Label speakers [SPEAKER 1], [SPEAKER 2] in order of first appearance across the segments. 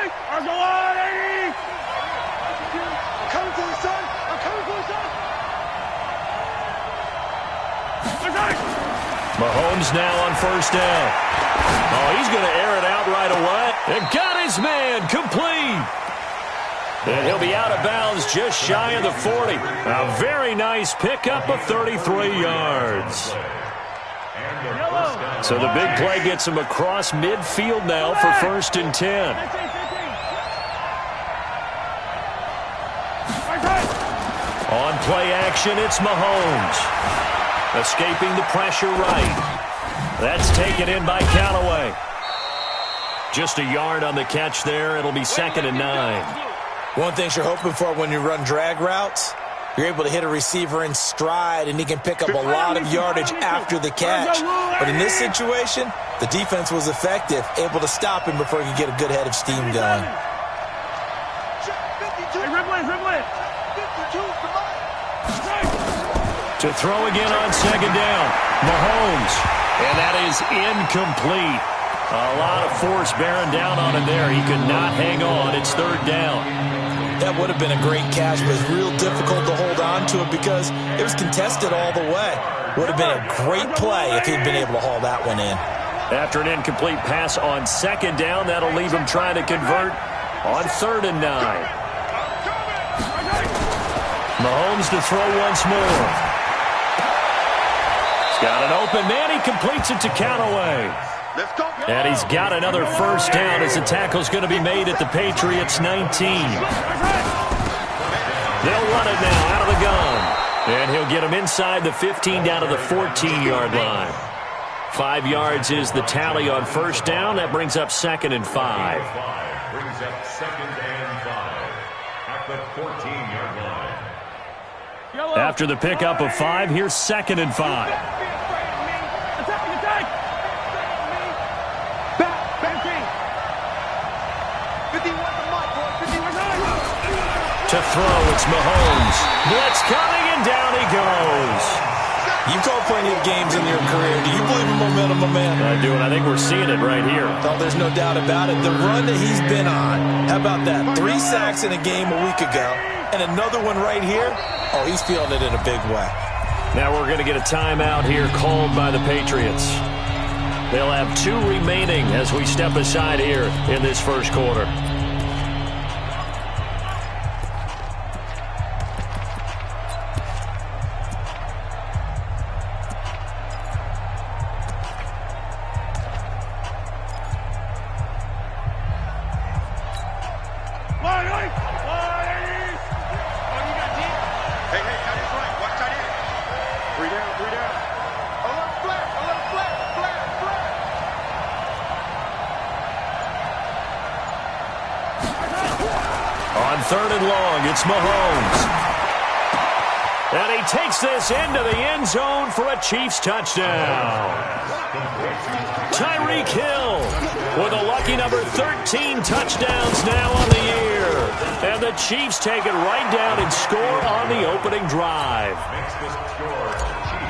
[SPEAKER 1] Arms go on, 80! I'm coming for you, son! I'm coming for you, son!
[SPEAKER 2] Mahomes now on first down. Oh, he's going to air it out right away. And got his man complete. And he'll be out of bounds just shy of the 40. A very nice pickup of 33 yards. So the big play gets him across midfield now for 1st and 10. On play action, it's Mahomes. Escaping the pressure right. That's taken in by Callaway. Just a yard on the catch there. It'll be 2nd and 9.
[SPEAKER 3] One thing you're hoping for when you run drag routes, you're able to hit a receiver in stride, and he can pick up a lot of yardage after the catch. But in this situation, the defense was effective, able to stop him before he could get a good head of steam going.
[SPEAKER 2] To throw again on 2nd down, Mahomes. And that is incomplete. A lot of force bearing down on him there. He could not hang on. It's 3rd down.
[SPEAKER 3] That would have been a great catch, but it's real difficult to hold on to it because it was contested all the way. Would have been a great play if he'd been able to haul that one in.
[SPEAKER 2] After an incomplete pass on 2nd down, that'll leave him trying to convert on 3rd and 9. Mahomes to throw once more. He's got an open man. He completes it to Callaway. And he's got another 1st down as the tackle's going to be made at the Patriots' 19. They'll run it now out of the gun. And he'll get him inside the 15 down to the 14-yard line. 5 yards is the tally on 1st down. That brings up 2nd and 5.
[SPEAKER 4] Brings up 2nd and 5 at the 14-yard line.
[SPEAKER 2] After the pickup of 5, here's 2nd and 5. To throw, it's Mahomes. Blitz coming, and down he goes.
[SPEAKER 3] You've called plenty of games in your career. Do you believe in momentum, my man?
[SPEAKER 2] I do, and I think we're seeing it right here.
[SPEAKER 3] Oh, there's no doubt about it. The run that he's been on, how about that? 3 sacks in a game a week ago, and another one right here. Oh, he's feeling it in a big way.
[SPEAKER 2] Now we're going to get a timeout here called by the Patriots. They'll have 2 remaining as we step aside here in this first quarter. On 3rd and long, it's Mahomes. And he takes this into the end zone for a Chiefs touchdown. Tyreek Hill with a lucky number 13 touchdowns now on the year. And the Chiefs take it right down and score on the opening drive.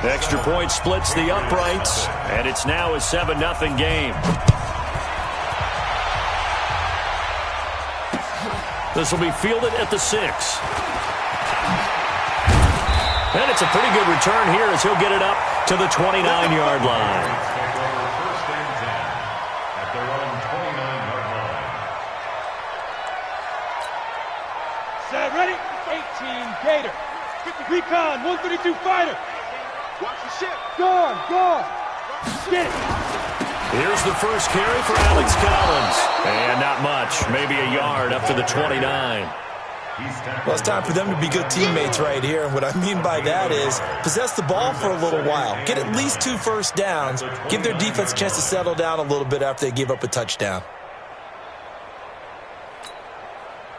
[SPEAKER 2] Extra point splits the uprights, and it's now a 7-0 game. This will be fielded at the 6. And it's a pretty good return here as he'll get it up to the 29-yard line.
[SPEAKER 1] Set, ready? 18 Gator. Recon, 132 fighter. Watch the ship. Gone. Get it.
[SPEAKER 2] Here's the first carry for Alex Collins. And not much, maybe a yard up to the 29.
[SPEAKER 3] Well, it's time for them to be good teammates right here. And what I mean by that is possess the ball for a little while. Get at least 2 first downs. Give their defense a chance to settle down a little bit after they give up a touchdown.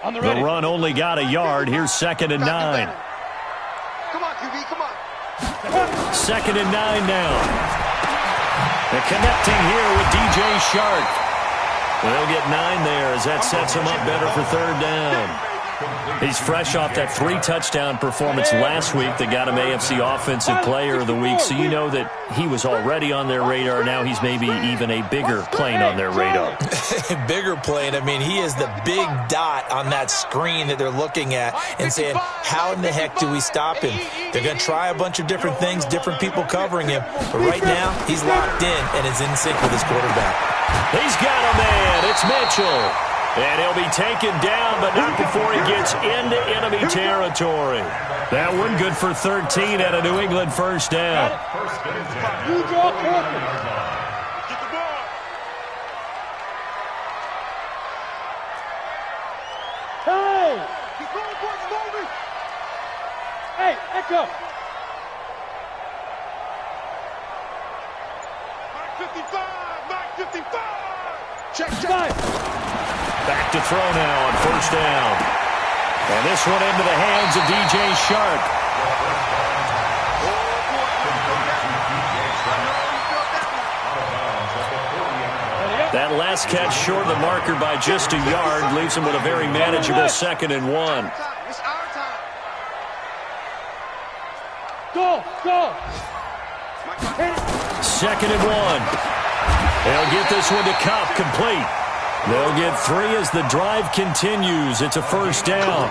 [SPEAKER 2] The run only got a yard. Here's 2nd and 9.
[SPEAKER 1] Come on, QB, come on.
[SPEAKER 2] 2nd and 9 now. They're connecting here with DJ Shark. They'll get 9 there as that sets them up better for 3rd down. He's fresh off that 3-touchdown performance last week that got him AFC Offensive Player of the Week, so you know that he was already on their radar. Now he's maybe even a bigger plane on their radar.
[SPEAKER 3] Bigger plane. I mean, he is the big dot on that screen that they're looking at and saying, how in the heck do we stop him? They're going to try a bunch of different things, different people covering him, but right now he's locked in and is in sync with his quarterback.
[SPEAKER 2] He's got a man. It's Mitchell. And he'll be taken down, but not before he gets into enemy territory. That one good for 13 at a New England first down.
[SPEAKER 1] You draw perfect. Get the ball. Hey! He's going for it slowly. Hey, Echo. Mark 55. Check.
[SPEAKER 2] Back to throw now on first down. And this one into the hands of DJ Shark. That last catch short of the marker by just a yard leaves him with a very manageable 2nd and 1.
[SPEAKER 1] It's our time. Go.
[SPEAKER 2] 2nd and 1. They'll get this one to Cup, complete. They'll get 3 as the drive continues. It's a first down.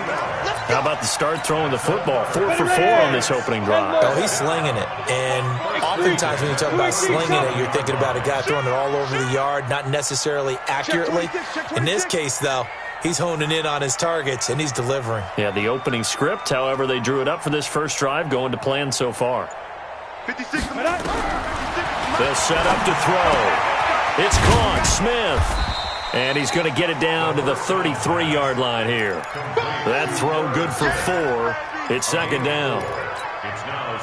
[SPEAKER 2] How about the start throwing the football? 4 for 4 on this opening drive.
[SPEAKER 3] Oh, he's slinging it. And oftentimes when you talk about slinging it, you're thinking about a guy throwing it all over the yard, not necessarily accurately. In this case, though, he's honing in on his targets, and he's delivering.
[SPEAKER 2] Yeah, the opening script, however, they drew it up for this first drive, going to plan so far.
[SPEAKER 1] 56.
[SPEAKER 2] They'll set up to throw. It's caught. Smith. And he's going to get it down to the 33-yard line here. That throw good for 4. It's 2nd down.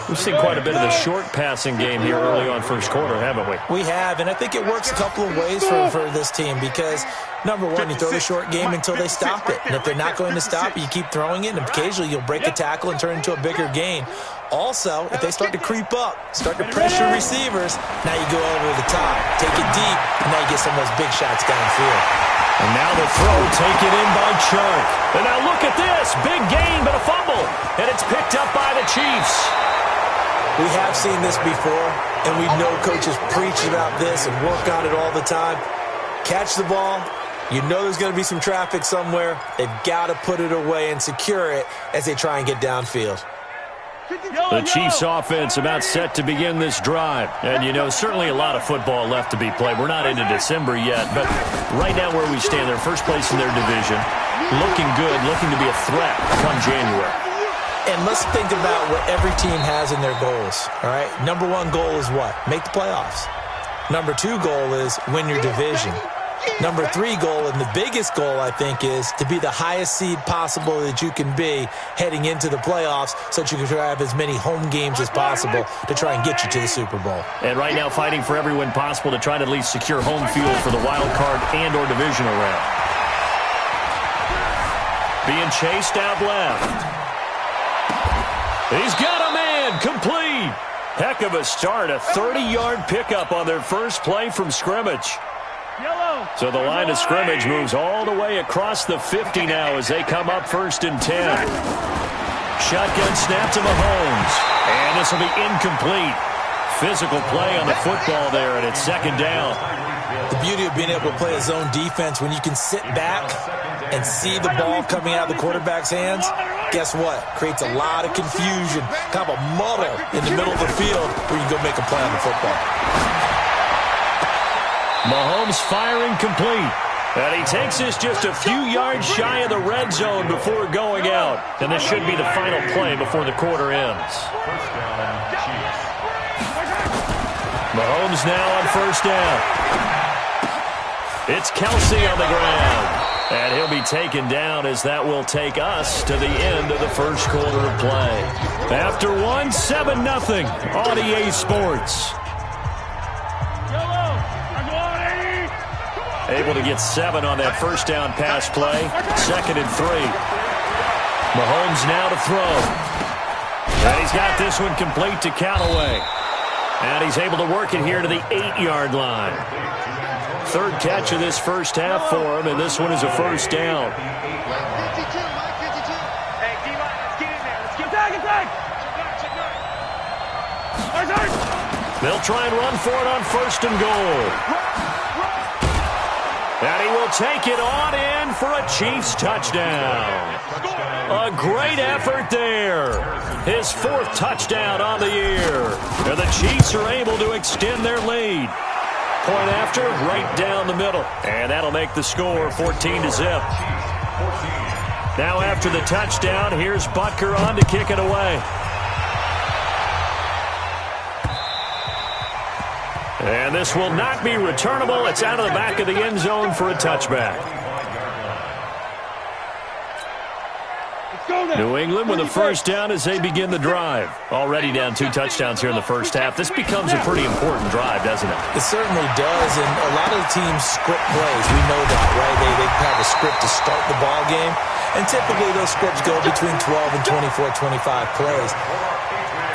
[SPEAKER 2] We've seen quite a bit of the short passing game here early on first quarter, haven't we?
[SPEAKER 3] We have, and I think it works a couple of ways for this team because, number one, you throw the short game until they stop it. And if they're not going to stop it, you keep throwing it, and occasionally you'll break a tackle and turn it into a bigger gain. Also, if they start to creep up, start to pressure receivers, now you go over the top, take it deep, and now you get some of those big shots downfield.
[SPEAKER 2] And now the throw taken in by Chark. And now look at this. Big gain, but a fumble. And it's picked up by the Chiefs.
[SPEAKER 3] We have seen this before, and we know coaches preach about this and work on it all the time. Catch the ball. You know there's going to be some traffic somewhere. They've got to put it away and secure it as they try and get downfield.
[SPEAKER 2] The Chiefs offense about set to begin this drive. And, you know, certainly a lot of football left to be played. We're not into December yet, but right now where we stand, they're first place in their division. Looking good, looking to be a threat come January.
[SPEAKER 3] And let's think about what every team has in their goals, all right? Number 1 goal is what? Make the playoffs. Number 2 goal is win your division. Number 3 goal, and the biggest goal, I think, is to be the highest seed possible that you can be heading into the playoffs so that you can have as many home games as possible to try and get you to the Super Bowl.
[SPEAKER 2] And right now fighting for every win possible to try to at least secure home field for the wild card and or divisional round. Being chased out left. He's got a man, complete. Heck of a start, a 30-yard pickup on their first play from scrimmage. So the line of scrimmage moves all the way across the 50 now as they come up 1st and 10. Shotgun snap to Mahomes. And this will be incomplete. Physical play on the football there, and it's 2nd down.
[SPEAKER 3] The beauty of being able to play a zone defense when you can sit back and see the ball coming out of the quarterback's hands, guess what? Creates a lot of confusion, kind of a muddle in the middle of the field where you can go make a play on the football.
[SPEAKER 2] Mahomes firing complete. And he takes this just a few yards shy of the red zone before going out. And this should be the final play before the quarter ends. Mahomes now on first down. It's Kelsey on the ground. And he'll be taken down as that will take us to the end of the first quarter of play. After 1, 7-0 on EA Sports. Able to get 7 on that first down pass play. 2nd and 3. Mahomes now to throw. And he's got this one complete to Callaway. And he's able to work it here to the 8-yard line. 3rd catch of this first half for him, and this one is a first down. They'll try and run for it on 1st and goal. And he will take it on in for a Chiefs touchdown. A great effort there. His 4th touchdown on the year. And the Chiefs are able to extend their lead. Point after, right down the middle. And that'll make the score 14-0. Now after the touchdown, here's Butker on to kick it away. And this will not be returnable. It's out of the back of the end zone for a touchback. New England with a first down as they begin the drive. Already down 2 touchdowns here in the first half. This becomes a pretty important drive, doesn't it?
[SPEAKER 3] It certainly does, and a lot of the teams script plays. We know that, right? They have a script to start the ball game, and typically those scripts go between 12 and 24, 25 plays.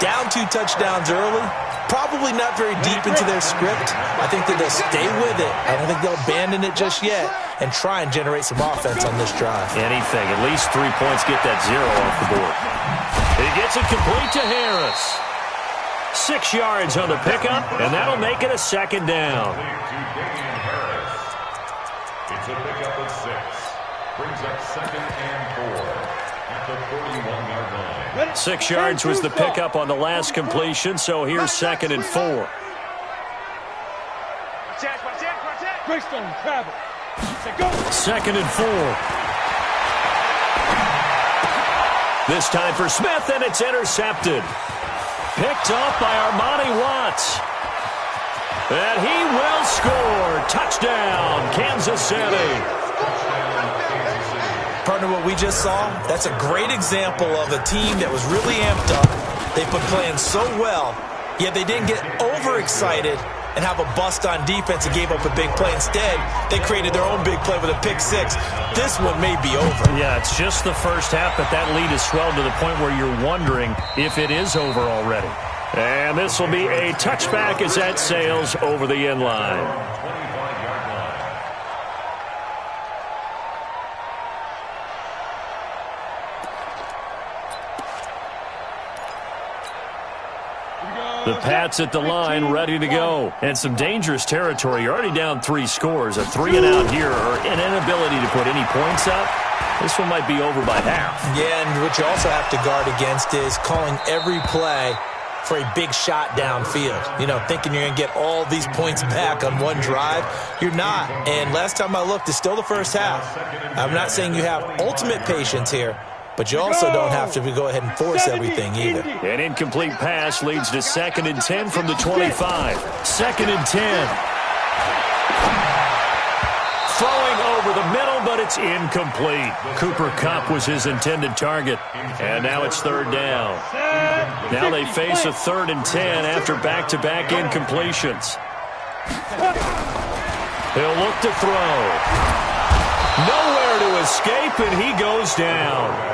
[SPEAKER 3] Down 2 touchdowns early, probably not very deep into their script. I think that they'll stay with it. I don't think they'll abandon it just yet and try and generate some offense on this drive.
[SPEAKER 2] Anything. At least 3 points, get that 0 off the board. He gets it complete to Harris. 6 yards on the pickup, and that'll make it a 2nd down.
[SPEAKER 4] It's a pickup of 6. Brings up 2nd and 4 at the 41-yard line.
[SPEAKER 2] 6 yards was the pickup on the last completion, so here's 2nd and 4.
[SPEAKER 1] Greystone, travel.
[SPEAKER 2] 2nd and 4. This time for Smith, and it's intercepted. Picked up by Armani Watts. And he will score. Touchdown, Kansas City.
[SPEAKER 3] Partner, what we just saw, that's a great example of a team that was really amped up. They've been playing so well, yet they didn't get overexcited and have a bust on defense and gave up a big play. Instead, they created their own big play with a pick 6. This one may be over.
[SPEAKER 2] Yeah, it's just the first half, but that lead is swelled to the point where you're wondering if it is over already. And this will be a touchback as that sails over the end line. The Pats at the line, ready to go. And some dangerous territory. You're already down 3 scores. A 3-and-out here, or an inability to put any points up. This one might be over by half.
[SPEAKER 3] Yeah, and what you also have to guard against is calling every play for a big shot downfield. You know, thinking you're going to get all these points back on one drive. You're not. And last time I looked, it's still the first half. I'm not saying you have ultimate patience here, but you also don't have to go ahead and force everything either.
[SPEAKER 2] An incomplete pass leads to 2nd and 10 from the 25. 2nd and 10. Throwing over the middle, but it's incomplete. Cooper Kupp was his intended target. And now it's 3rd down. Now they face a 3rd and 10 after back-to-back incompletions. He'll look to throw. Nowhere to escape, and he goes down.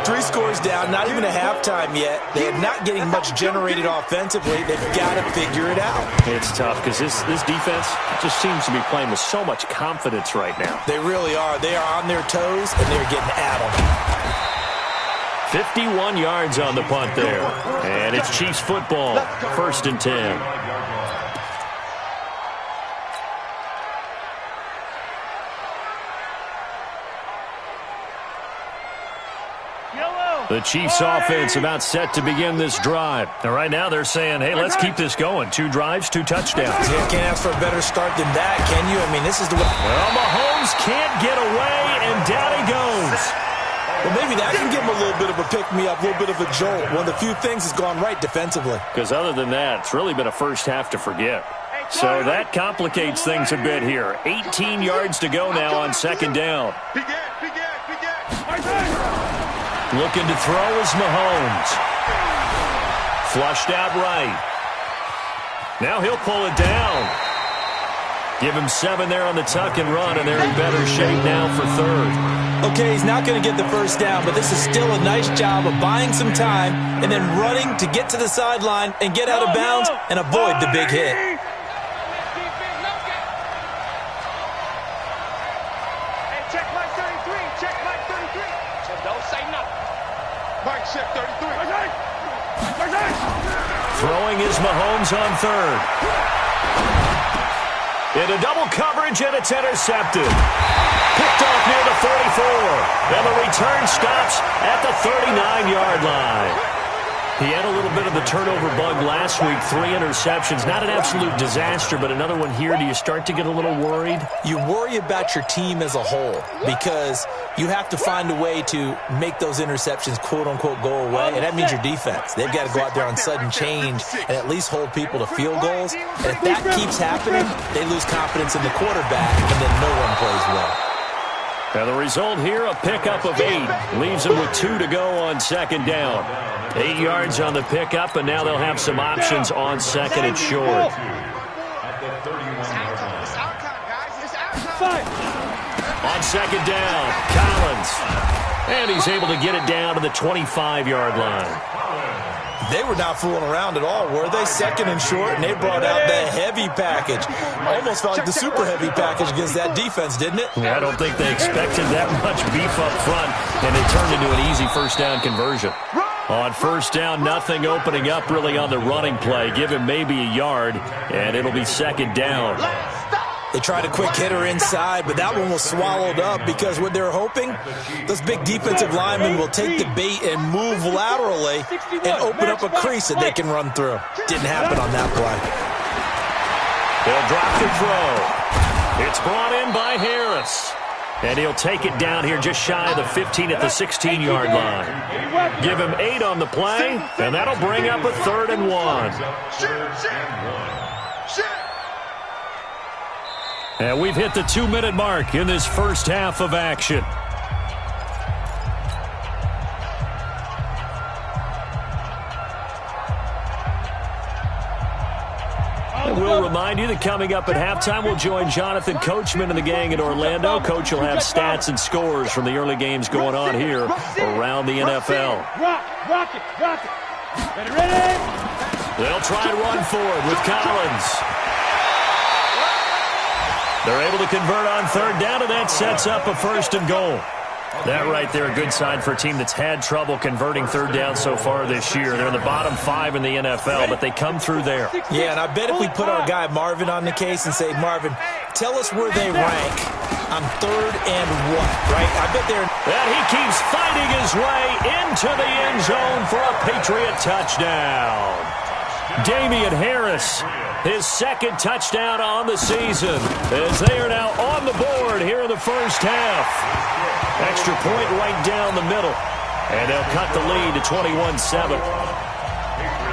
[SPEAKER 3] 3 scores down, not even a halftime yet. They're not getting much generated offensively. They've got to figure it out.
[SPEAKER 2] It's tough because this defense just seems to be playing with so much confidence right now.
[SPEAKER 3] They really are. They are on their toes, and they're getting at them.
[SPEAKER 2] 51 yards on the punt there. And it's Chiefs football, 1st and 10. The Chiefs offense about set to begin this drive. And right now they're saying, hey, let's keep this going. 2 drives, 2 touchdowns.
[SPEAKER 3] You can't ask for a better start than that, can you? I mean, this is the way.
[SPEAKER 2] Well, Mahomes can't get away, and down he goes.
[SPEAKER 3] Well, maybe that can give him a little bit of a pick-me-up, a little bit of a jolt. One of the few things has gone right defensively.
[SPEAKER 2] Because other than that, it's really been a first half to forget. So that complicates things a bit here. 18 yards to go now on 2nd down. Looking to throw is Mahomes. Flushed out right. Now he'll pull it down. Give him 7 there on the tuck and run, and they're in better shape now for 3rd.
[SPEAKER 3] Okay, he's not going to get the first down, but this is still a nice job of buying some time and then running to get to the sideline and get out of bounds and avoid the big hit.
[SPEAKER 1] Check my 33. Check my 33. So don't say nothing. Mike, check 33. Okay.
[SPEAKER 2] Throwing is Mahomes on third. Into double coverage, and it's intercepted. Picked off near the 44. And the return stops at the 39-yard line. He had a little bit of the turnover bug last week, 3 interceptions. Not an absolute disaster, but another one here. Do you start to get a little worried?
[SPEAKER 3] You worry about your team as a whole because you have to find a way to make those interceptions, quote-unquote, go away, and that means your defense. They've got to go out there on sudden change and at least hold people to field goals. And if that keeps happening, they lose confidence in the quarterback, and then no one plays well.
[SPEAKER 2] Now the result here, a pickup of 8. Leaves them with 2 to go on second down. 8 yards on the pickup, and now they'll have some options on second and short. On second down, Collins. And he's able to get it down to the 25-yard line.
[SPEAKER 3] They were not fooling around at all, were they? Second and short, and they brought out the heavy package. Almost felt like the super heavy package against that defense, didn't it?
[SPEAKER 2] Yeah, I don't think they expected that much beef up front, and it turned into an easy first down conversion. On first down, nothing opening up really on the running play. Give him maybe a yard, and it'll be second down.
[SPEAKER 3] They tried a quick hitter inside, but that one was swallowed up because what they're hoping, those big defensive linemen will take the bait and move laterally and open up a crease that they can run through. Didn't happen on that play.
[SPEAKER 2] They'll drop the throw. It's brought in by Harris. And he'll take it down here just shy of the 15 at the 16-yard line. Give him 8 on the play, and that'll bring up a 3rd and 1. And we've hit the 2-minute mark in this first half of action. And we'll remind you that coming up at halftime, we'll join Jonathan Coachman and the gang in Orlando. Coach will have stats and scores from the early games going on here around the NFL.
[SPEAKER 1] Rock it. Ready?
[SPEAKER 2] They'll try and run forward with Collins. They're able to convert on third down, and that sets up a 1st and goal. That right there, a good sign for a team that's had trouble converting third down so far this year. They're in the bottom 5 in the NFL, but they come through there.
[SPEAKER 3] Yeah, and I bet if we put our guy Marvin on the case and say, Marvin, tell us where they rank on 3rd and what, right? I bet they're...
[SPEAKER 2] And he keeps fighting his way into the end zone for a Patriot touchdown. Damian Harris, his 2nd touchdown on the season, as they are now on the board here in the first half. Extra point right down the middle, and they'll cut the lead to 21-7.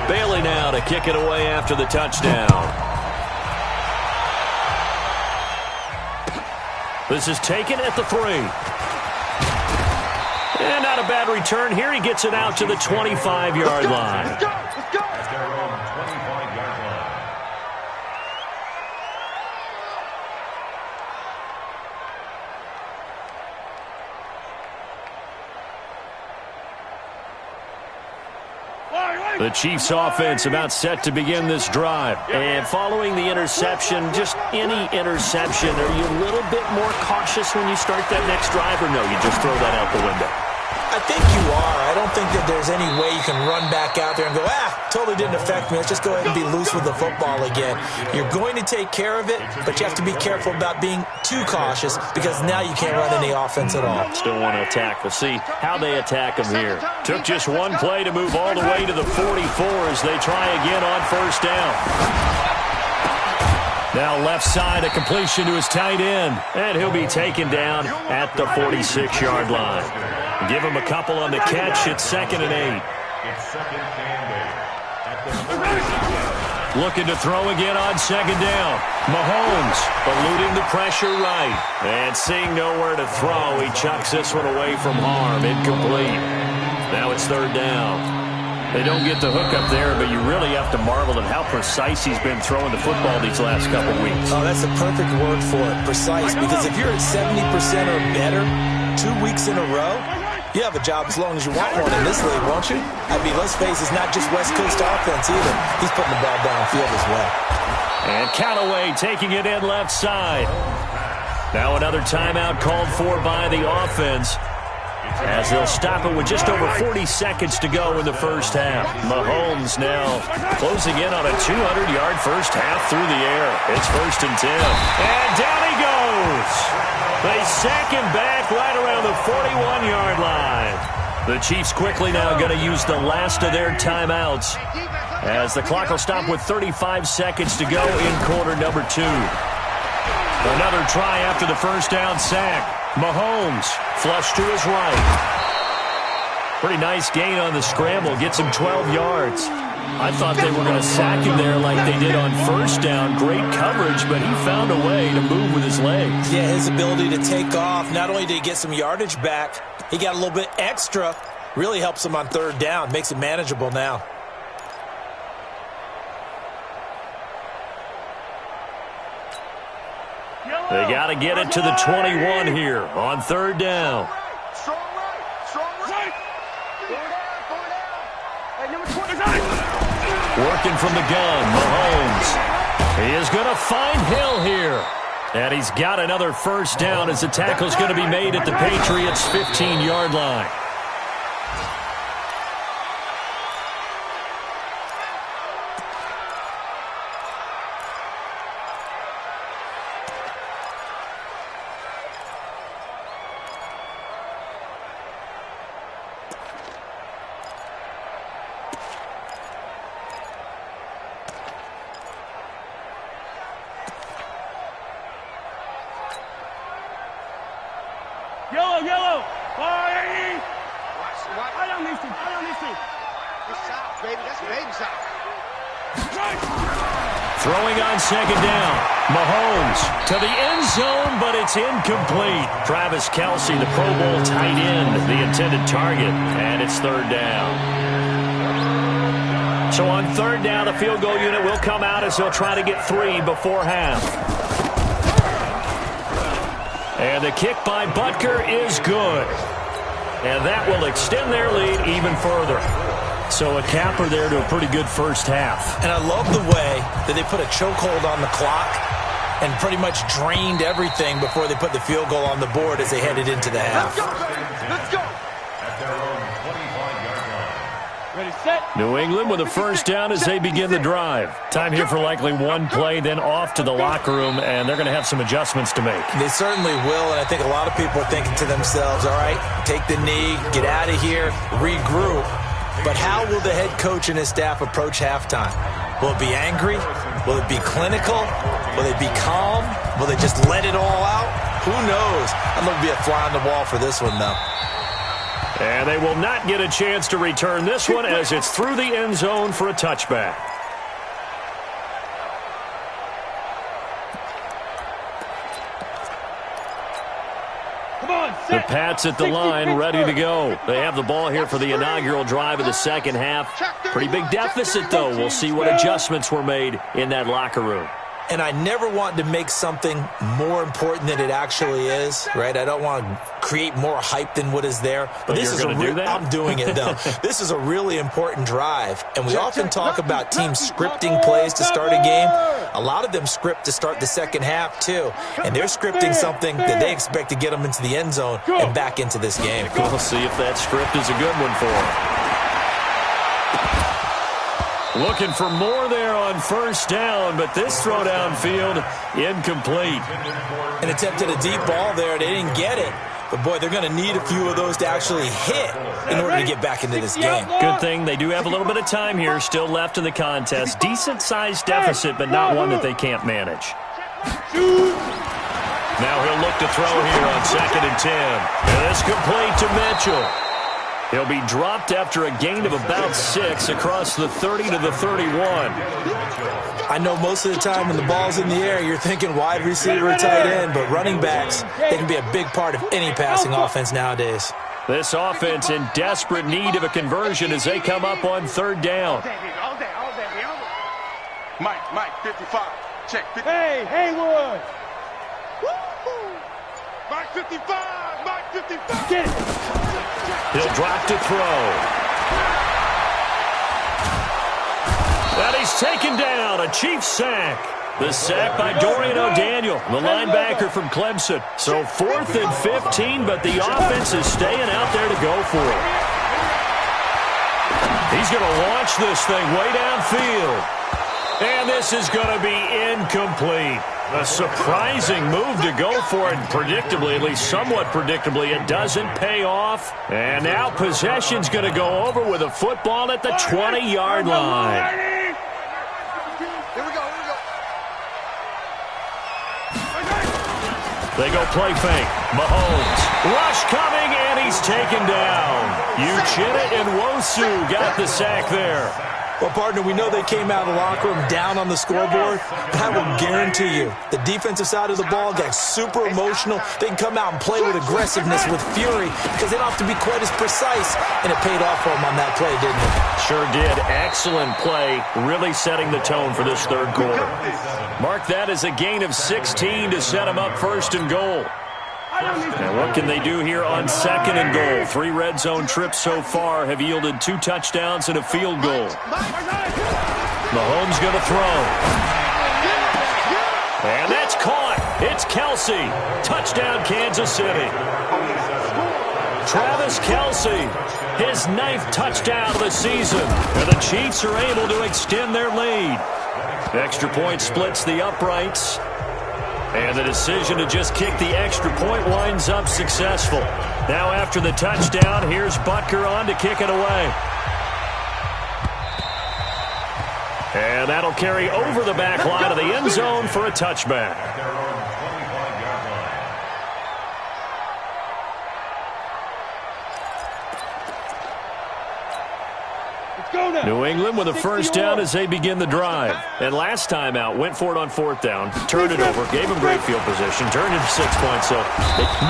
[SPEAKER 2] Bailey now to kick it away after the touchdown. This is taken at the 3. And not a bad return here. He gets it out to the 25-yard line.
[SPEAKER 1] Let's go.
[SPEAKER 2] The Chiefs offense about set to begin this drive. And following the interception, just any interception, are you a little bit more cautious when you start that next drive, or no, you just throw that out the window?
[SPEAKER 3] I think you are. I don't think that there's any way you can run back out there and go, totally didn't affect me. Let's just go ahead and be loose with the football again. You're going to take care of it, but you have to be careful about being too cautious because now you can't run any offense at all.
[SPEAKER 2] Still want to attack. We'll see how they attack them here. Took just one play to move all the way to the 44 as they try again on first down. Now left side, a completion to his tight end, and he'll be taken down at the 46-yard line. Give him a couple on the catch. It's 2nd and 8. Looking to throw again on second down. Mahomes eluding the pressure right. And seeing nowhere to throw, he chucks this one away from harm. Incomplete. Now it's 3rd down. They don't get the hook up there, but you really have to marvel at how precise he's been throwing the football these last couple weeks.
[SPEAKER 3] Oh, that's the perfect word for it, precise, because if you're at 70% or better 2 weeks in a row, you have a job as long as you want one in this league, won't you? I mean, let's face it, it's not just West Coast offense either. He's putting the ball downfield as well.
[SPEAKER 2] And Callaway taking it in left side. Now another timeout called for by the offense. as they'll stop it with just over 40 seconds to go in the first half. Mahomes now closing in on a 200-yard first half through the air. It's 1st and 10. And down he goes. They sack him back right around the 41-yard line. The Chiefs quickly now going to use the last of their timeouts as the clock will stop with 35 seconds to go in quarter number 2. Another try after the first down sack. Mahomes flush to his right. Pretty nice gain on the scramble. Gets him 12 yards. I thought they were going to sack him there like they did on first down. Great coverage, but he found a way to move with his legs.
[SPEAKER 3] Yeah, his ability to take off. Not only did he get some yardage back, he got a little bit extra. Really helps him on third down. Makes it manageable now.
[SPEAKER 2] They got to get it to the 21 here on third down.
[SPEAKER 1] Strong right. Hey, number 29.
[SPEAKER 2] Working from the gun, Mahomes. He is going to find Hill here. And he's got another first down as the tackle's going to be made at the Patriots' 15-yard line.
[SPEAKER 1] Yellow. Fire! Watch. I don't need to. It's south, baby. That's baby south.
[SPEAKER 2] Throwing on second down. Mahomes to the end zone, but it's incomplete. Travis Kelce, the Pro Bowl tight end, the intended target, and it's third down. So on third down, the field goal unit will come out as they'll try to get 3 before half. And the kick by Butker is good. And that will extend their lead even further. So a capper there to a pretty good first half.
[SPEAKER 3] And I love the way that they put a chokehold on the clock and pretty much drained everything before they put the field goal on the board as they headed into the half.
[SPEAKER 1] Let's go.
[SPEAKER 4] At their own 25-yard line.
[SPEAKER 1] Ready, set.
[SPEAKER 2] New England with a first down as they begin the drive. Time here for likely one play, then off to the locker room, and they're going to have some adjustments to make.
[SPEAKER 3] They certainly will, and I think a lot of people are thinking to themselves, all right, take the knee, get out of here, regroup. But how will the head coach and his staff approach halftime? Will it be angry? Will it be clinical? Will they be calm? Will they just let it all out? Who knows? I'm going to be a fly on the wall for this one, though.
[SPEAKER 2] And they will not get a chance to return this one as it's through the end zone for a touchback. The Pats at the line, ready to go. They have the ball here for the inaugural drive of the second half. Pretty big deficit, though. We'll see what adjustments were made in that locker room.
[SPEAKER 3] And I never want to make something more important than it actually is, right? I don't want to create more hype than what is there. But this is I'm doing it, though. This is a really important drive. And we often talk about teams scripting plays to start a game. A lot of them script to start the second half, too. And they're scripting something that they expect to get them into the end zone and back into this game.
[SPEAKER 2] We'll see if that script is a good one for them. Looking for more there on first down, but this throw downfield incomplete.
[SPEAKER 3] And attempted a deep ball there. They didn't get it. But, boy, they're going to need a few of those to actually hit in order to get back into this game.
[SPEAKER 2] Good thing they do have a little bit of time here still left in the contest. Decent-sized deficit, but not one that they can't manage. Now he'll look to throw here on 2nd and 10. And it's complete to Mitchell. He'll be dropped after a gain of about 6 across the 30 to the 31.
[SPEAKER 3] I know most of the time when the ball's in the air, you're thinking wide receiver, tight end, but running backs, they can be a big part of any passing offense nowadays.
[SPEAKER 2] This offense in desperate need of a conversion as they come up on third down.
[SPEAKER 1] All day. Mike, 55. Check. 50. Hey, Haywood. Woo-hoo. Mike 55. Get it.
[SPEAKER 2] He'll drop to throw. And he's taken down. A Chiefs sack. The sack by Dorian O'Daniel, the linebacker from Clemson. So 4th and 15, but the offense is staying out there to go for it. He's going to launch this thing way downfield. And this is going to be incomplete. A surprising move to go for it. Predictably, at least somewhat predictably, it doesn't pay off. And now possession's going to go over with a football at the 20-yard line.
[SPEAKER 1] Here we go.
[SPEAKER 2] They go play fake. Mahomes. Rush coming, and he's taken down. Uchenna and Nwosu got the sack there.
[SPEAKER 3] Well, partner, we know they came out of the locker room down on the scoreboard, but I will guarantee you the defensive side of the ball got super emotional. They can come out and play with aggressiveness, with fury, because they don't have to be quite as precise, and it paid off for them on that play, didn't it?
[SPEAKER 2] Sure did. Excellent play, really setting the tone for this third quarter. Mark that as a gain of 16 to set them up 1st and goal. Now what can they do here on 2nd and goal? 3 red zone trips so far have yielded 2 touchdowns and a field goal. Mahomes going to throw. And that's caught. It's Kelsey. Touchdown, Kansas City. Travis Kelsey, his 9th touchdown of the season. And the Chiefs are able to extend their lead. Extra point splits the uprights. And the decision to just kick the extra point winds up successful. Now after the touchdown, here's Butker on to kick it away. And that'll carry over the back line of the end zone for a touchback. New England with a first down as they begin the drive. And last time out, went for it on 4th down, turned it over, gave him great field position, turned it to 6 points. So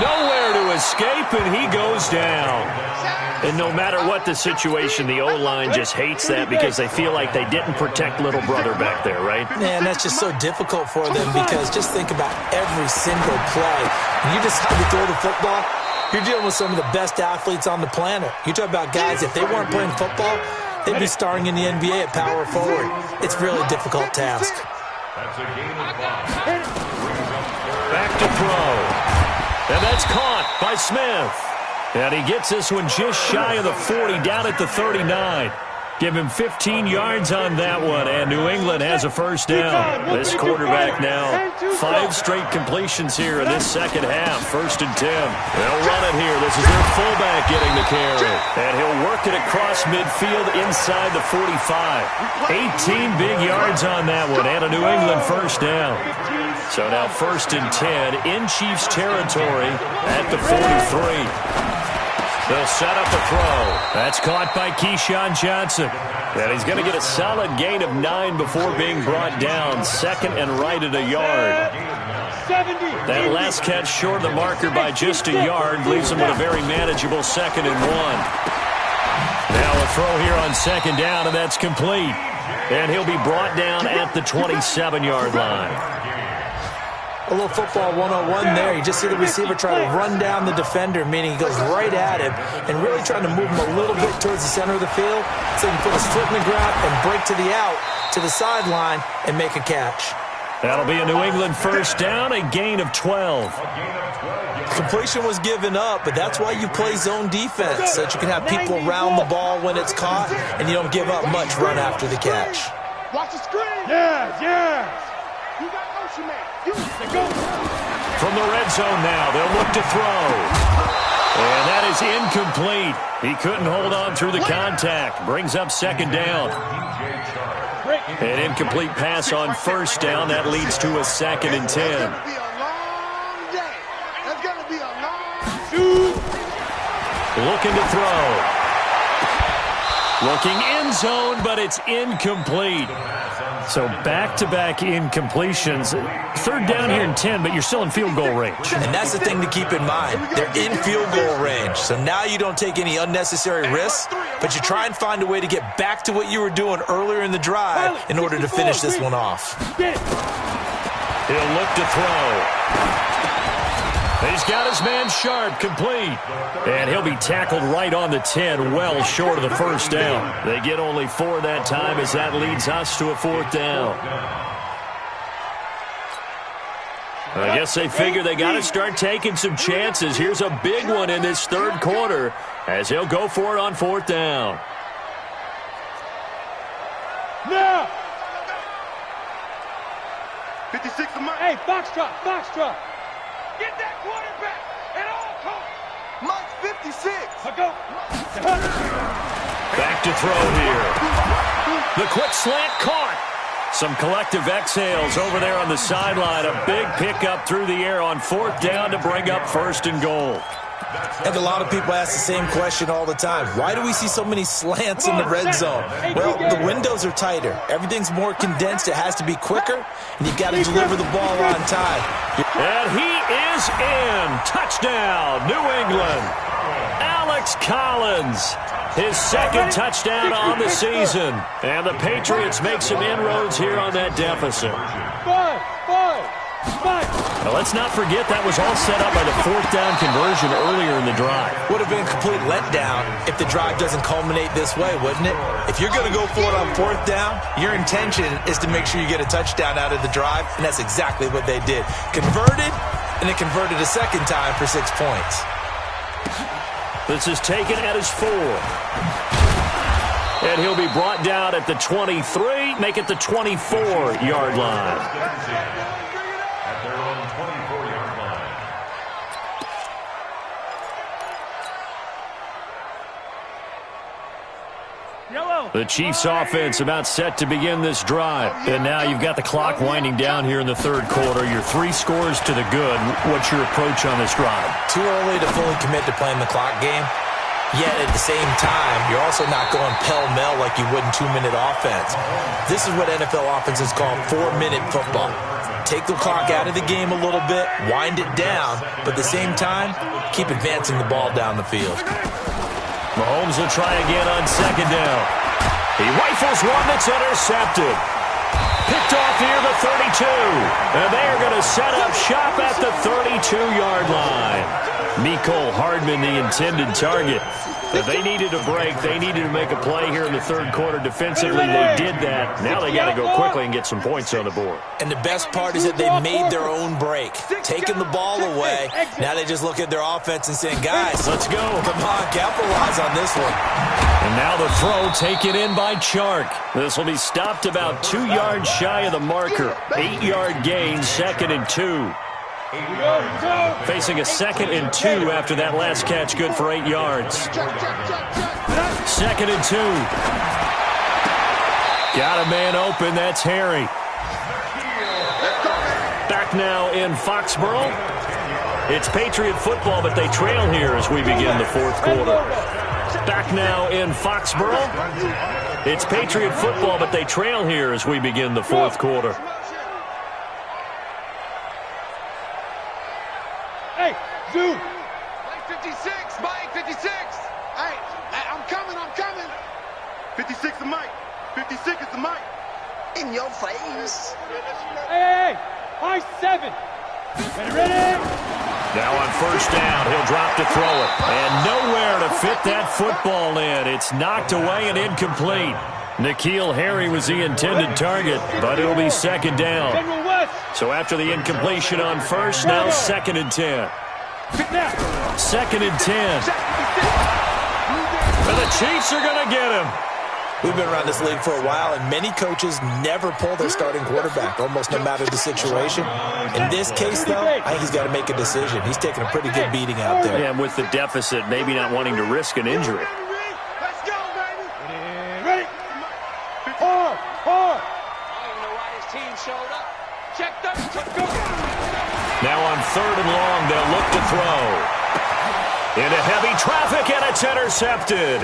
[SPEAKER 2] nowhere to escape, and he goes down. And no matter what the situation, the O-line just hates that because they feel like they didn't protect little brother back there, right?
[SPEAKER 3] Man, that's just so difficult for them because just think about every single play. When you decide to throw the football, you're dealing with some of the best athletes on the planet. You talk about guys, if they weren't playing football, they'd be starring in the NBA at power forward. It's a really difficult task.
[SPEAKER 4] That's a gain of 5.
[SPEAKER 2] Back to throw. And that's caught by Smith. And he gets this one just shy of the 40, down at the 39. Give him 15 yards on that one, and New England has a first down. This quarterback now, 5 straight completions here in this second half. 1st and 10. They'll run it here. This is their fullback getting the carry. And he'll work it across midfield inside the 45. 18 big yards on that one, and a New England first down. So now 1st and 10 in Chiefs territory at the 43. They'll set up the throw. That's caught by Keyshawn Johnson. And he's going to get a solid gain of 9 before being brought down. 2nd and right at a yard. That last catch short of the marker by just a yard leaves him with a very manageable 2nd and 1. Now a throw here on 2nd down, and that's complete. And he'll be brought down at the 27-yard line.
[SPEAKER 3] A little football 101 there. You just see the receiver try to run down the defender, meaning he goes right at him and really trying to move him a little bit towards the center of the field so he can put his foot in the ground and break to the out, to the sideline, and make a catch.
[SPEAKER 2] That'll be a New England first down, a gain of 12.
[SPEAKER 3] Completion was given up, but that's why you play zone defense, so that you can have people around the ball when it's caught, and you don't give up much run after the catch.
[SPEAKER 1] Watch the screen. Yeah. You got motion, man.
[SPEAKER 2] From the red zone now, they'll look to throw. And that is incomplete. He couldn't hold on through the contact. Brings up 2nd down. An incomplete pass on 1st down. That leads to a 2nd and 10.
[SPEAKER 1] That's going to be a long day.
[SPEAKER 2] Looking to throw. Looking end zone, but it's incomplete. So back-to-back incompletions. 3rd down here in 10, but you're still in field goal range.
[SPEAKER 3] And that's the thing to keep in mind. They're in field goal range. So now you don't take any unnecessary risks, but you try and find a way to get back to what you were doing earlier in the drive in order to finish this one off.
[SPEAKER 2] He'll look to throw. He's got his man sharp, complete. And he'll be tackled right on the 10, well short of the first down. They get only 4 that time as that leads us to a 4th down. I guess they figure they got to start taking some chances. Here's a big one in this third quarter as he'll go for it on fourth down.
[SPEAKER 1] Now! 56 of mine. Hey, foxtrot. Get that quarterback at all costs. Mike's 56. I'll go.
[SPEAKER 2] Back to throw here. The quick slant caught. Some collective exhales over there on the sideline. A big pickup through the air on fourth down to bring up first and goal.
[SPEAKER 3] And a lot of people ask the same question all the time. Why do we see so many slants in the red zone? Well, the windows are tighter. Everything's more condensed. It has to be quicker, and you've got to deliver the ball on time.
[SPEAKER 2] And he is in. Touchdown, New England. Alex Collins, his second touchdown on the season. And the Patriots make some inroads here on that deficit. Now, let's not forget that was all set up by the fourth down conversion earlier in the drive.
[SPEAKER 3] Would have been a complete letdown if the drive doesn't culminate this way, wouldn't it? If you're going to go for it on fourth down, your intention is to make sure you get a touchdown out of the drive, and that's exactly what they did. Converted, and it converted a second time for 6 points.
[SPEAKER 2] This is taken at his 4. And he'll be brought down at the 23, make it the 24-yard line.
[SPEAKER 4] At their own 24-yard line.
[SPEAKER 2] The Chiefs offense about set to begin this drive. And now you've got the clock winding down here in the third quarter. You're 3 scores to the good. What's your approach on this drive?
[SPEAKER 3] Too early to fully commit to playing the clock game. Yet at the same time, you're also not going pell-mell like you would in 2-minute offense. This is what NFL offenses call 4-minute football. Take the clock out of the game a little bit, wind it down, but at the same time, keep advancing the ball down the field.
[SPEAKER 2] Mahomes will try again on second down. He rifles one that's intercepted. Picked off here the 32. And they are going to set up shop at the 32-yard line. Mecole Hardman, the intended target. But they needed a break. They needed to make a play here in the third quarter defensively. They did that. Now they got to go quickly and get some points on the board.
[SPEAKER 3] And the best part is that they made their own break. Taking the ball away. Now they just look at their offense and saying, guys,
[SPEAKER 2] let's go.
[SPEAKER 3] Come on, capitalize on this one.
[SPEAKER 2] And now the throw taken in by Chark. This will be stopped about 2 yards shy of the marker. 8-yard gain, 2nd and 2. Facing a 2nd and 2 after that last catch, good for 8 yards. 2nd and 2. Got a man open, that's Harry. Back now in Foxborough. It's Patriot football, but they trail here as we begin the fourth quarter. Back now in Foxborough. It's Patriot football, but they trail here as we begin the fourth quarter.
[SPEAKER 1] Hey, Zoo! Mike 56, Mike 56! Hey, I'm coming. 56 is Mike. 56 is the Mike. In your face. Hey, high 7. Ready?
[SPEAKER 2] Now on first down, he'll drop to throw it. And nowhere to fit that football in. It's knocked away and incomplete. N'Keal Harry was the intended target, but it'll be 2nd down. So after the incompletion on first, now 2nd and 10. 2nd and 10. And the Chiefs are going to get him.
[SPEAKER 3] We've been around this league for a while, and many coaches never pull their starting quarterback, almost no matter the situation. In this case, though, I think he's got to make a decision. He's taking a pretty good beating out there.
[SPEAKER 2] Yeah, and with the deficit, maybe not wanting to risk an injury.
[SPEAKER 1] Let's go, baby. Ready? Hard. I don't even know why this team showed up. Checked up. Let's go.
[SPEAKER 2] Now on 3rd and long, they'll look to throw. Into heavy traffic, and it's intercepted.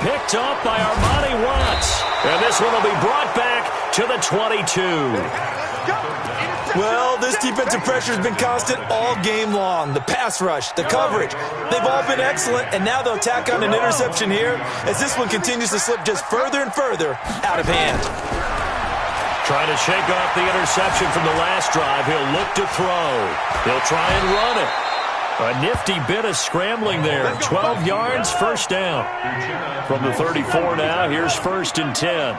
[SPEAKER 2] Picked up by Armani Watts. And this one will be brought back to the 22.
[SPEAKER 3] Well, this defensive pressure has been constant all game long. The pass rush, the coverage, they've all been excellent, and now they'll tack on an interception here as this one continues to slip just further and further out of hand.
[SPEAKER 2] Trying to shake off the interception from the last drive. He'll look to throw. He'll try and run it. A nifty bit of scrambling there. 12 yards, first down. From the 34 now, here's 1st and 10.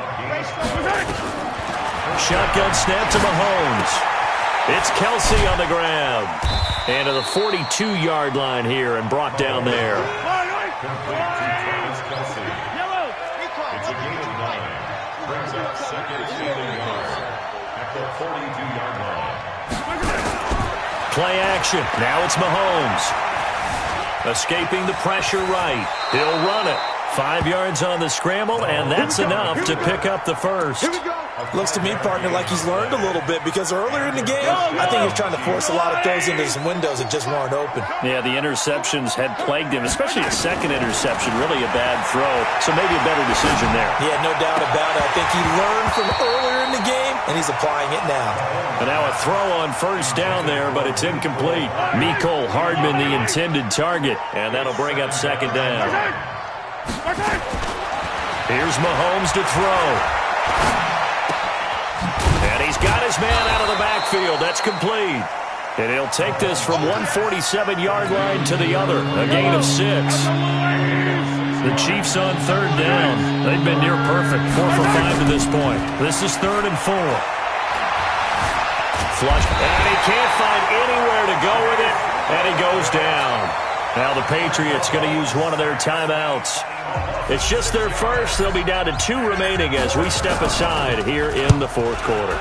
[SPEAKER 2] Shotgun snap to Mahomes. It's Kelsey on the ground. And to the 42-yard line here and brought down there.
[SPEAKER 4] It's a gain of 9. Brings up second and yard at the 42-yard line.
[SPEAKER 2] Play action. Now it's Mahomes. Escaping the pressure right. He'll run it. 5 yards on the scramble, and that's enough to pick up the first.
[SPEAKER 3] Looks to me, partner, like he's learned a little bit because earlier in the game, I think he was trying to force a lot of throws into some windows that just weren't open.
[SPEAKER 2] Yeah, the interceptions had plagued him, especially a second interception, really a bad throw. So maybe a better decision there.
[SPEAKER 3] Yeah, no doubt about it. I think he learned from earlier in the game, and he's applying it now.
[SPEAKER 2] And now a throw on first down there, but it's incomplete. Mecole Hardman, the intended target, and that'll bring up second down. Here's Mahomes to throw. And he's got his man out of the backfield. That's complete. And he'll take this from 147-yard line to the other. A gain of 6. The Chiefs on third down. They've been near perfect. 4 for 5 to this point. This is 3rd and 4. Flush. And he can't find anywhere to go with it. And he goes down. Now the Patriots going to use one of their timeouts. It's just their first. They'll be down to 2 remaining as we step aside here in the 4th quarter.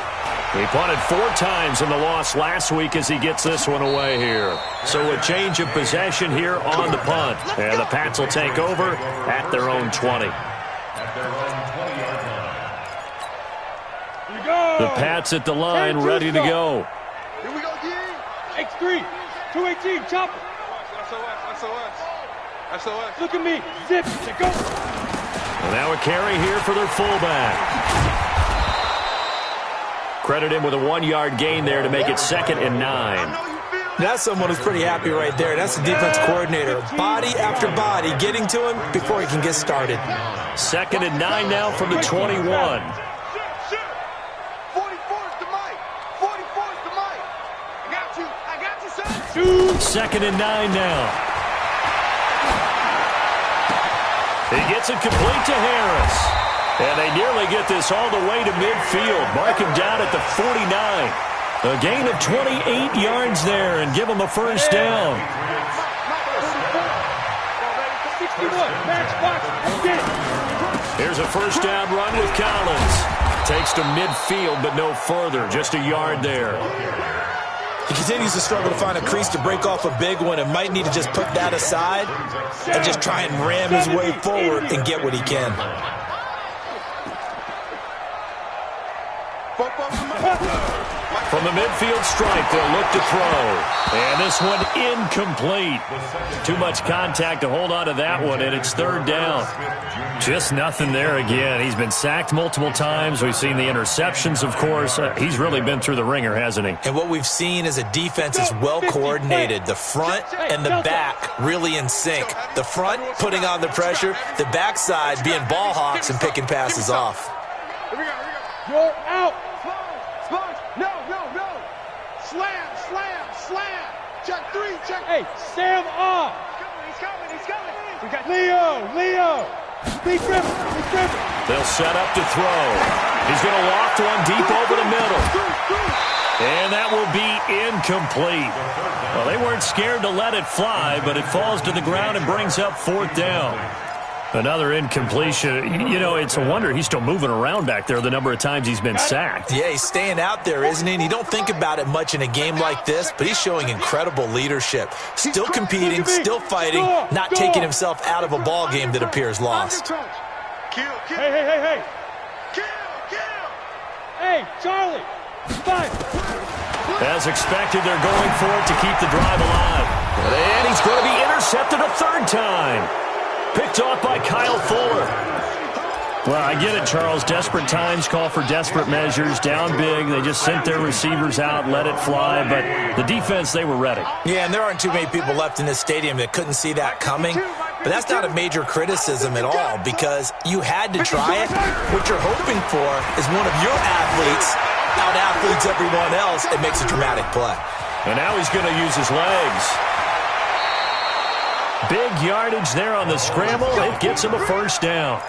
[SPEAKER 2] He punted 4 times in the loss last week as he gets this one away here. So a change of possession here on the punt. And the Pats will take over at their own 20. The Pats at the line, ready to go.
[SPEAKER 1] Here we go, D.
[SPEAKER 5] X3, 218, chopper. SOS. Look at me. Zip. Go.
[SPEAKER 2] And now a carry here for their fullback. Credit him with a 1-yard gain there to make it 2nd and 9.
[SPEAKER 3] That's someone who's pretty happy right there. That's the defense coordinator. Body after body getting to him before he can get started.
[SPEAKER 2] 2nd and 9 now from the 21.
[SPEAKER 1] 44 is the mic. 44 is the mic. I got you, son.
[SPEAKER 2] 2nd and 9 now. He gets it complete to Harris. And they nearly get this all the way to midfield. Mark him down at the 49. A gain of 28 yards there and give him a first down.
[SPEAKER 5] 61, match box.
[SPEAKER 2] Here's a first down run with Collins. Takes to midfield, but no further. Just a yard there.
[SPEAKER 3] He continues to struggle to find a crease to break off a big one and might need to just put that aside and just try and ram his way forward and get what he can.
[SPEAKER 2] From the midfield stripe, they'll look to throw. And this one incomplete. Too much contact to hold on to that one, and it's 3rd down. Just nothing there again. He's been sacked multiple times. We've seen the interceptions, of course. He's really been through the ringer, hasn't he?
[SPEAKER 3] And what we've seen is a defense is well coordinated. The front and the back really in sync. The front putting on the pressure, the backside being ball hawks and picking passes off.
[SPEAKER 1] Here we go.
[SPEAKER 5] You're out.
[SPEAKER 1] Sponge. No. Slam. Check 3.
[SPEAKER 5] Hey, Sam off.
[SPEAKER 1] He's coming.
[SPEAKER 5] We got Leo. Big grip.
[SPEAKER 2] They'll set up to throw. He's going to loft one deep over the middle. And that will be incomplete. Well, they weren't scared to let it fly, but it falls to the ground and brings up 4th down. Another incompletion. You know, it's a wonder he's still moving around back there the number of times he's been sacked.
[SPEAKER 3] Yeah, he's staying out there, isn't he? And you don't think about it much in a game like this, but he's showing incredible leadership. Still competing, still fighting, not taking himself out of a ball game that appears lost.
[SPEAKER 1] Kill.
[SPEAKER 5] Hey.
[SPEAKER 1] Kill.
[SPEAKER 5] Hey, Charlie. 5.
[SPEAKER 2] As expected, they're going for it to keep the drive alive. And he's going to be intercepted a 3rd time. Picked off by Kyle Fuller. Well, I get it, Charles. Desperate times call for desperate measures. Down big. They just sent their receivers out, let it fly. But the defense, they were ready.
[SPEAKER 3] Yeah, and there aren't too many people left in this stadium that couldn't see that coming. But that's not a major criticism at all because you had to try it. What you're hoping for is one of your athletes out-athletes everyone else and makes a dramatic play.
[SPEAKER 2] And now he's going to use his legs. Big yardage there on the scramble. It gets him a first down.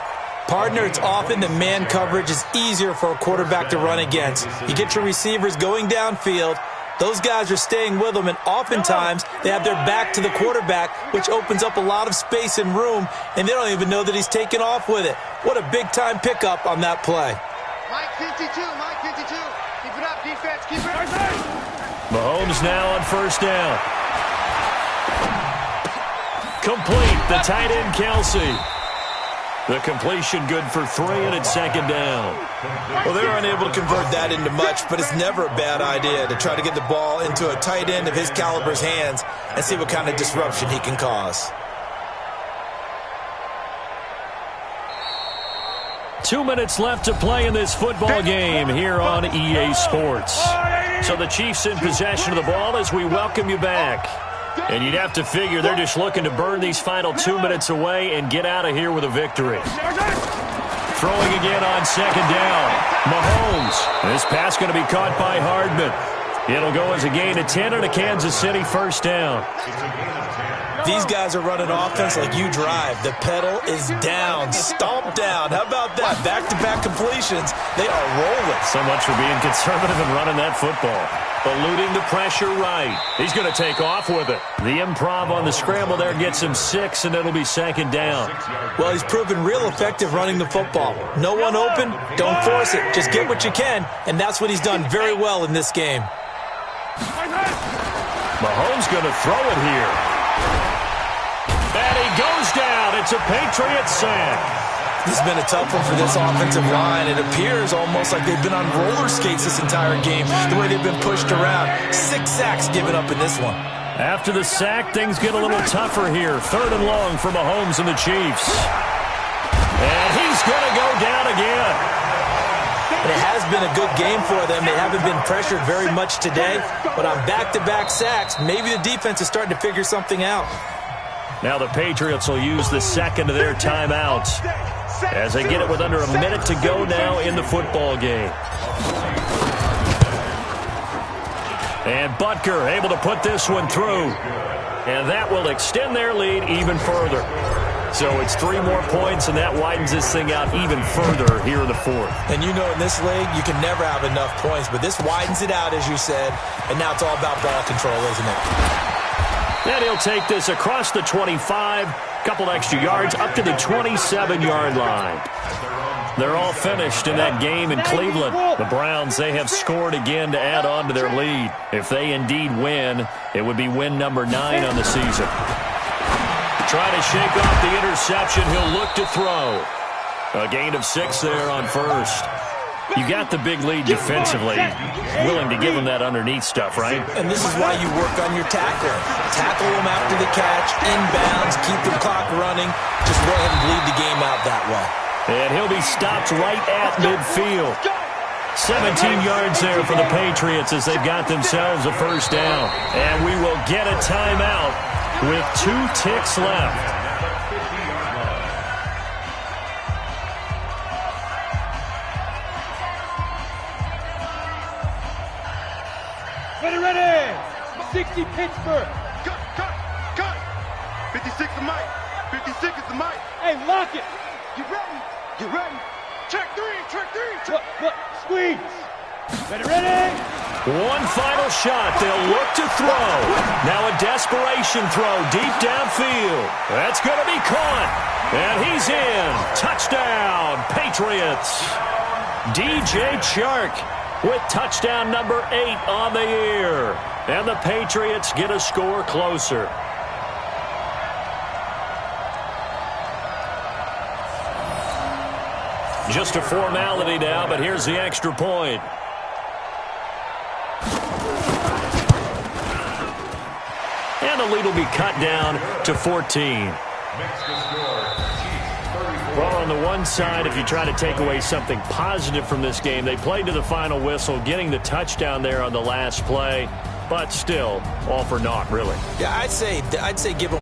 [SPEAKER 3] Partner, it's often the man coverage is easier for a quarterback to run against. You get your receivers going downfield, Those guys are staying with them, and oftentimes they have their back to the quarterback, which opens up a lot of space and room, and they don't even know that he's taken off with it. What a big-time pickup on that play.
[SPEAKER 1] Mike 52, Mike 52. Keep it up, defense, keep it up.
[SPEAKER 2] Mahomes now on first down. Complete, the tight end, Kelsey. The completion good for 3, and it's second down.
[SPEAKER 3] Well, they're unable to convert that into much, but it's never a bad idea to try to get the ball into a tight end of his caliber's hands and see what kind of disruption he can cause.
[SPEAKER 2] 2 minutes left to play in this football game here on EA Sports. So the Chiefs in possession of the ball as we welcome you back. And you'd have to figure they're just looking to burn these final 2 minutes away and get out of here with a victory. Throwing again on second down. Mahomes. This pass going to be caught by Hardman. It'll go as a gain of 10 and a Kansas City first down.
[SPEAKER 3] These guys are running offense like you drive. The pedal is down, stomped down. How about that? Back-to-back completions. They are rolling.
[SPEAKER 2] So much for being conservative and running that football. Eluding the pressure right. He's going to take off with it. The improv on the scramble there gets him 6, and it'll be second down.
[SPEAKER 3] Well, he's proven real effective running the football. No one open, don't force it. Just get what you can, and that's what he's done very well in this game.
[SPEAKER 2] Mahomes going to throw it here. And he goes down. It's a Patriots sack.
[SPEAKER 3] This has been a tough one for this offensive line. It appears almost like they've been on roller skates this entire game, the way they've been pushed around. 6 sacks given up in this one.
[SPEAKER 2] After the sack, things get a little tougher here. 3rd and long for Mahomes and the Chiefs. And he's going to go down again.
[SPEAKER 3] And it has been a good game for them. They haven't been pressured very much today, but on back-to-back sacks, maybe the defense is starting to figure something out.
[SPEAKER 2] Now the Patriots will use the second of their timeouts as they get it with under a minute to go now in the football game. And Butker able to put this one through. And that will extend their lead even further. So it's 3 more points, and that widens this thing out even further here in the 4th.
[SPEAKER 3] And you know in this league, you can never have enough points, but this widens it out, as you said, and now it's all about ball control, isn't it?
[SPEAKER 2] And he'll take this across the 25, couple extra yards, up to the 27-yard line. They're all finished in that game in Cleveland. The Browns, they have scored again to add on to their lead. If they indeed win, it would be win number 9 on the season. Trying to shake off the interception. He'll look to throw. A gain of 6 there on first. You got the big lead defensively. Willing to give them that underneath stuff, right?
[SPEAKER 3] And this is why you work on your tackling. Tackle them after the catch, inbounds, keep the clock running. Just go ahead and bleed the game out that way.
[SPEAKER 2] And he'll be stopped right at midfield. 17 yards there for the Patriots as they've got themselves a first down. And we will get a timeout with 2 ticks left.
[SPEAKER 5] Ready! 60 Pittsburgh.
[SPEAKER 1] Cut. 56 is Mike. 56 is the Mike.
[SPEAKER 5] Hey, lock it.
[SPEAKER 1] You ready? Check 3.
[SPEAKER 5] Look, squeeze. Ready?
[SPEAKER 2] One final shot. They'll look to throw. Now a desperation throw deep downfield. That's going to be caught. And he's in. Touchdown, Patriots. DJ Chark with touchdown number 8 on the year. And the Patriots get a score closer. Just a formality now, but here's the extra point. And the lead will be cut down to 14. Well, on the one side, if you try to take away something positive from this game, they played to the final whistle, getting the touchdown there on the last play, but still, all for naught, really.
[SPEAKER 3] Yeah, I'd say give them